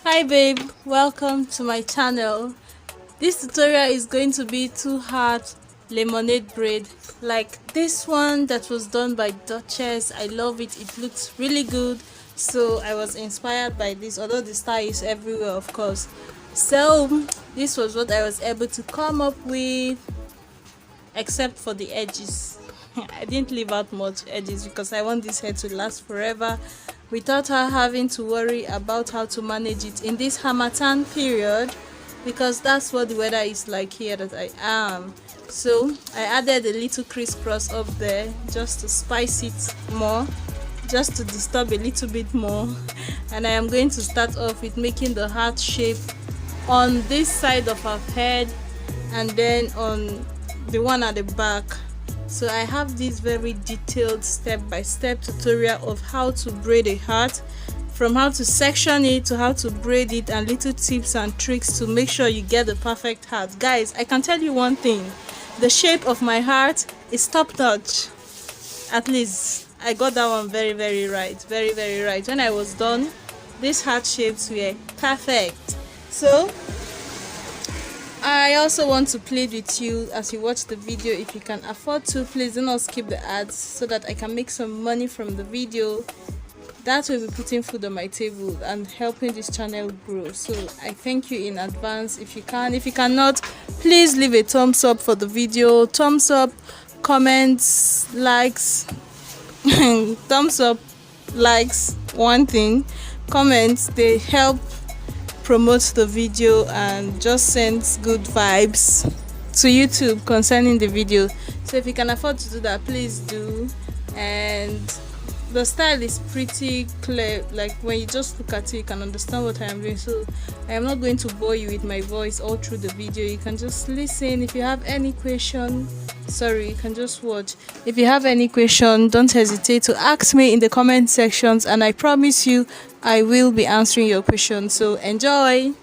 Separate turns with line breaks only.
Hi babe, welcome to my channel. This tutorial is going to be two heart lemonade braid like this one that was done by Duchess. I love it. It looks really good, so I was inspired by this, although the style is everywhere of course. So this was what I was able to come up with, except for the edges. I didn't leave out much edges because I want this hair to last forever without her having to worry about how to manage it in this Harmattan period, because that's what the weather is like here that I am. So I added a little crisscross up there just to spice it more, just to disturb a little bit more. And I am going to start off with making the heart shape on this side of her head and then on the one at the back. So I have this very detailed step-by-step tutorial of how to braid a heart, from how to section it to how to braid it, and little tips and tricks to make sure you get the perfect heart. Guys, I can tell you one thing, the shape of my heart is top-notch. At least I got that one very right, very right. When I was done, these heart shapes were perfect. So I also want to plead with you as you watch the video, if you can afford to, please do not skip the ads so that I can make some money from the video. That will be putting food on my table and helping this channel grow. So I thank you in advance. If you can, if you cannot, please leave a thumbs up for the video. Thumbs up, comments, likes. Thumbs up, likes, one thing. Comments, they help promote the video and just sends good vibes to YouTube concerning the video. So if you can afford to do that, please do. And the style is pretty clear, like when you just look at it you can understand what I am doing. So I am not going to bore you with my voice all through the video. You can just listen. If you have any question, sorry, you can just watch. If you have any question, don't hesitate to ask me in the comment sections, and I promise you I will be answering your questions. So enjoy.